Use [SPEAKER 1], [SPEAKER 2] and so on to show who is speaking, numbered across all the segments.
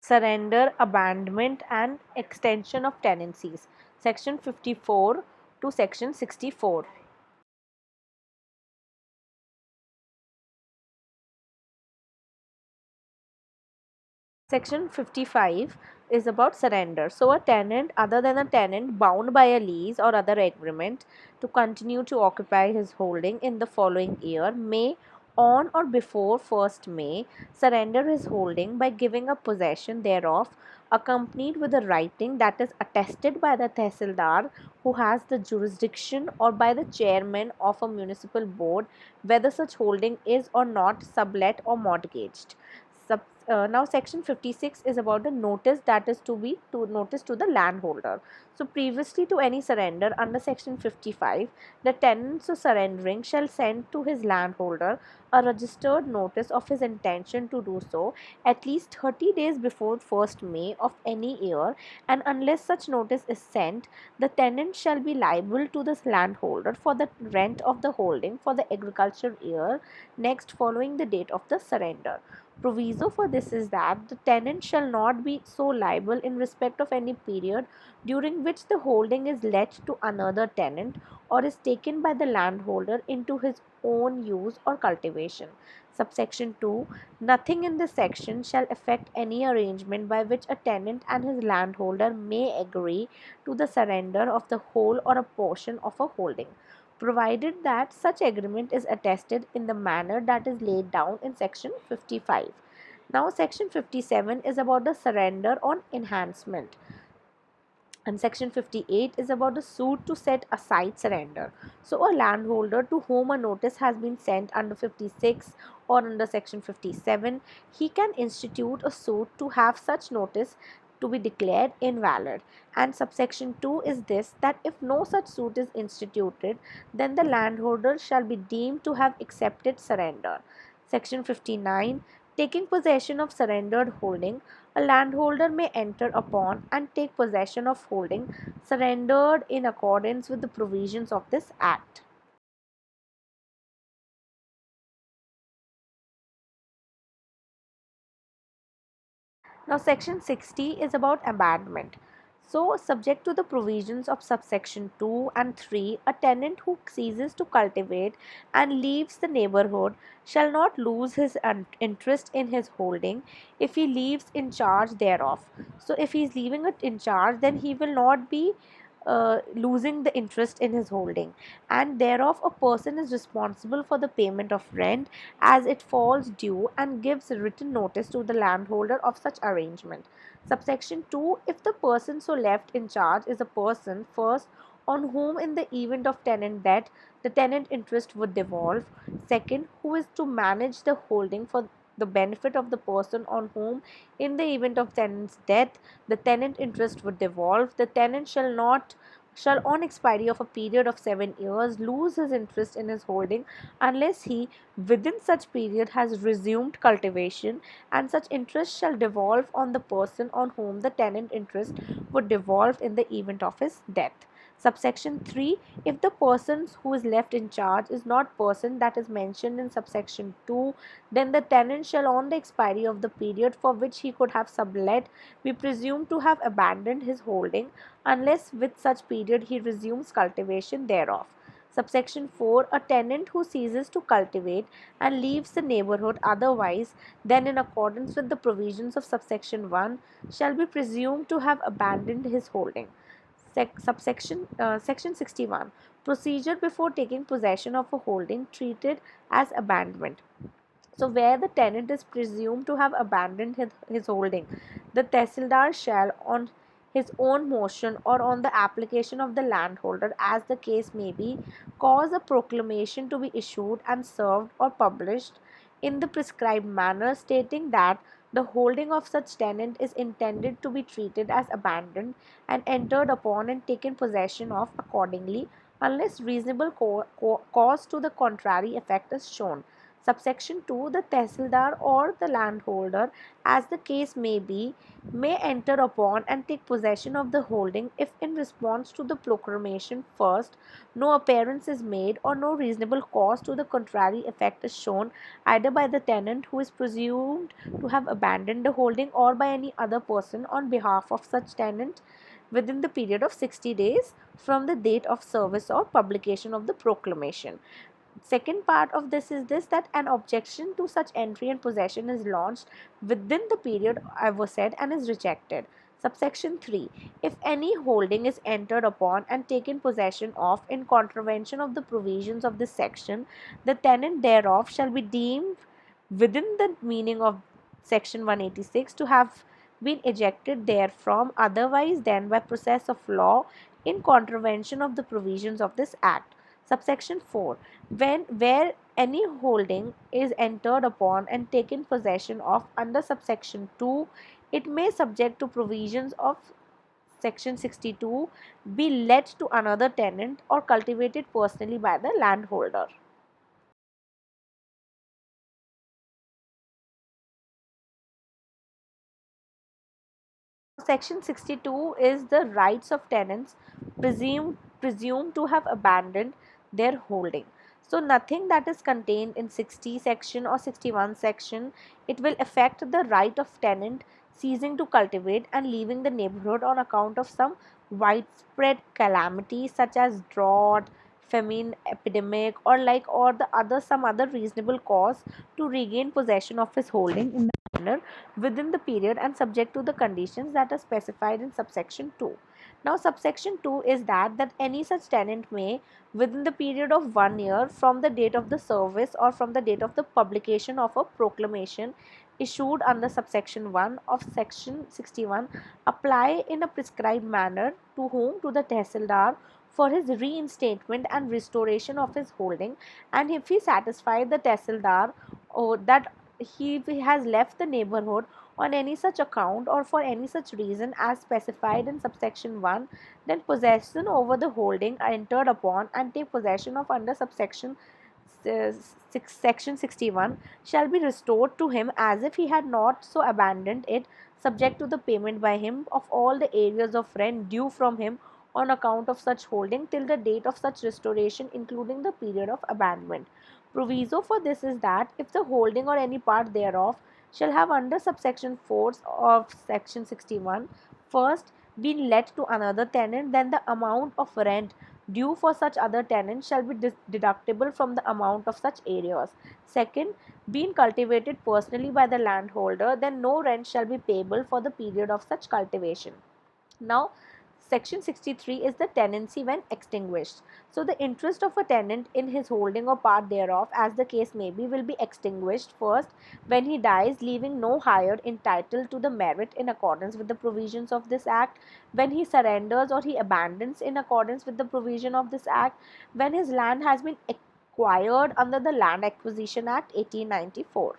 [SPEAKER 1] surrender, abandonment, and extension of tenancies. Section 54 to Section 64. Section 55 is about surrender. So, a tenant other than a tenant bound by a lease or other agreement to continue to occupy his holding in the following year may, on or before 1st May, surrender his holding by giving up possession thereof, accompanied with a writing that is attested by the Tehsildar who has the jurisdiction or by the chairman of a municipal board whether such holding is or not sublet or mortgaged. Now section 56 is about the notice that is to be to notice to the landholder. So previously to any surrender under section 55, the tenant so surrendering shall send to his landholder a registered notice of his intention to do so at least 30 days before 1st May of any year, and unless such notice is sent, the tenant shall be liable to the landholder for the rent of the holding for the agricultural year next following the date of the surrender. Proviso for this is that the tenant shall not be so liable in respect of any period during which the holding is let to another tenant or is taken by the landholder into his own use or cultivation. Subsection 2. Nothing in this section shall affect any arrangement by which a tenant and his landholder may agree to the surrender of the whole or a portion of a holding, provided that such agreement is attested in the manner that is laid down in section 55. Now section 57 is about the surrender on enhancement, and section 58 is about the suit to set aside surrender. So a landholder to whom a notice has been sent under 56 or under section 57, he can institute a suit to have such notice to be declared invalid. And subsection 2 is this, that if no such suit is instituted, then the landholder shall be deemed to have accepted surrender. Section 59. Taking possession of surrendered holding, a landholder may enter upon and take possession of holding surrendered in accordance with the provisions of this Act. Now, section 60 is about abandonment. So, subject to the provisions of subsection 2 and 3, a tenant who ceases to cultivate and leaves the neighborhood shall not lose his interest in his holding if he leaves in charge thereof. So, if he is leaving it in charge, then he will not be losing the interest in his holding, and thereof a person is responsible for the payment of rent as it falls due and gives written notice to the landholder of such arrangement. Subsection 2. If the person so left in charge is a person, first, on whom in the event of tenant death the tenant interest would devolve, second, who is to manage the holding for the benefit of the person on whom in the event of tenant's death the tenant interest would devolve, the tenant shall on expiry of a period of 7 years lose his interest in his holding unless he within such period has resumed cultivation, and such interest shall devolve on the person on whom the tenant interest would devolve in the event of his death. Subsection 3. If the person who is left in charge is not person that is mentioned in subsection 2, then the tenant shall on the expiry of the period for which he could have sublet be presumed to have abandoned his holding unless with such period he resumes cultivation thereof. Subsection 4. A tenant who ceases to cultivate and leaves the neighborhood otherwise than in accordance with the provisions of subsection 1 shall be presumed to have abandoned his holding. Section 61. Procedure before taking possession of a holding treated as abandonment. So, where the tenant is presumed to have abandoned his holding, the tehsildar shall, on his own motion or on the application of the landholder, as the case may be, cause a proclamation to be issued and served or published in the prescribed manner, stating that the holding of such tenant is intended to be treated as abandoned and entered upon and taken possession of accordingly, unless reasonable cause to the contrary effect is shown. Subsection 2, the tehsildar or the landholder, as the case may be, may enter upon and take possession of the holding if in response to the proclamation first no appearance is made or no reasonable cause to the contrary effect is shown either by the tenant who is presumed to have abandoned the holding or by any other person on behalf of such tenant within the period of 60 days from the date of service or publication of the proclamation. Second part of this is this, that an objection to such entry and possession is launched within the period I was said and is rejected. Subsection 3, if any holding is entered upon and taken possession of in contravention of the provisions of this section, the tenant thereof shall be deemed within the meaning of section 186 to have been ejected therefrom otherwise than by process of law in contravention of the provisions of this act. Subsection 4, when where any holding is entered upon and taken possession of under subsection 2, it may subject to provisions of section 62 be let to another tenant or cultivated personally by the landholder. Section 62 is the rights of tenants presumed to have abandoned their holding. So nothing that is contained in 60 section or 61 section, it will affect the right of tenant ceasing to cultivate and leaving the neighborhood on account of some widespread calamity such as drought, famine, epidemic, or the other some other reasonable cause to regain possession of his holding in the manner within the period and subject to the conditions that are specified in subsection 2. Now subsection 2 is that any such tenant may within the period of 1 year from the date of the service or from the date of the publication of a proclamation issued under subsection 1 of section 61 apply in a prescribed manner to whom, to the tehsildar, for his reinstatement and restoration of his holding, and if he satisfy the tehsildar that he has left the neighborhood on any such account or for any such reason as specified in subsection 1, then possession over the holding are entered upon and take possession of under subsection section 61 shall be restored to him as if he had not so abandoned it, subject to the payment by him of all the areas of rent due from him on account of such holding till the date of such restoration, including the period of abandonment. Proviso for this is that if the holding or any part thereof shall have under subsection 4 of section 61 first been let to another tenant, then the amount of rent due for such other tenant shall be deductible from the amount of such areas. Second, being cultivated personally by the landholder, then no rent shall be payable for the period of such cultivation. Now, section 63 is the tenancy when extinguished. So, the interest of a tenant in his holding or part thereof, as the case may be, will be extinguished first when he dies, leaving no hire entitled to the merit in accordance with the provisions of this act, when he surrenders or he abandons in accordance with the provision of this act, when his land has been acquired under the Land Acquisition Act 1894.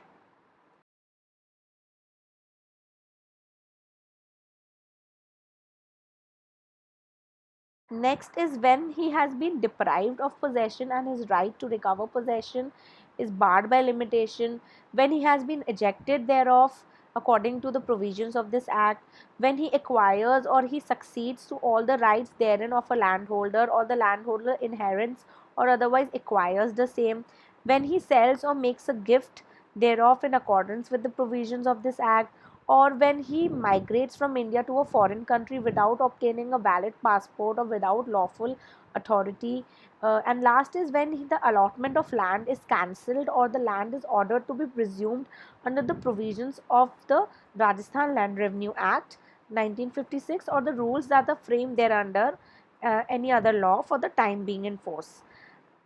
[SPEAKER 1] Next is when he has been deprived of possession and his right to recover possession is barred by limitation, when he has been ejected thereof according to the provisions of this act, when he acquires or he succeeds to all the rights therein of a landholder or the landholder inherits or otherwise acquires the same, when he sells or makes a gift thereof in accordance with the provisions of this act, or when he migrates from India to a foreign country without obtaining a valid passport or without lawful authority. And last is when the allotment of land is cancelled or the land is ordered to be presumed under the provisions of the Rajasthan Land Revenue Act 1956 or the rules that are framed thereunder, any other law for the time being in force.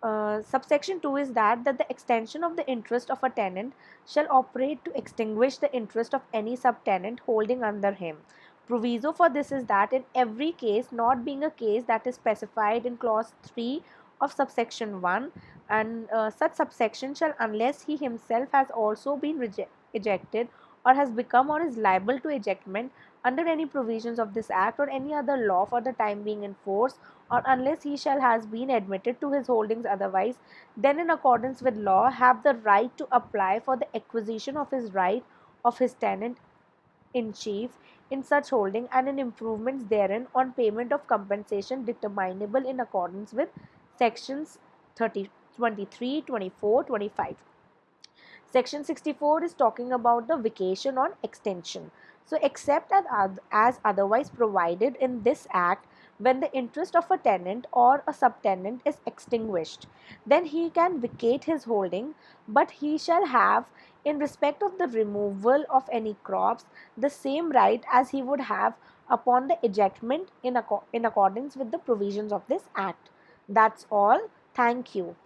[SPEAKER 1] Subsection 2 is that the extension of the interest of a tenant shall operate to extinguish the interest of any subtenant holding under him. Proviso for this is that in every case not being a case that is specified in clause 3 of subsection 1, and such subsection shall, unless he himself has also been ejected or has become or is liable to ejectment under any provisions of this act or any other law for the time being in force, or unless he shall has been admitted to his holdings otherwise, then in accordance with law have the right to apply for the acquisition of his right of his tenant in chief in such holding and in improvements therein on payment of compensation determinable in accordance with sections 30, 23, 24, 25. Section 64 is talking about the vacation on extension. So, except as otherwise provided in this act, when the interest of a tenant or a subtenant is extinguished, then he can vacate his holding, but he shall have, in respect of the removal of any crops, the same right as he would have upon the ejectment in accordance with the provisions of this act. That's all. Thank you.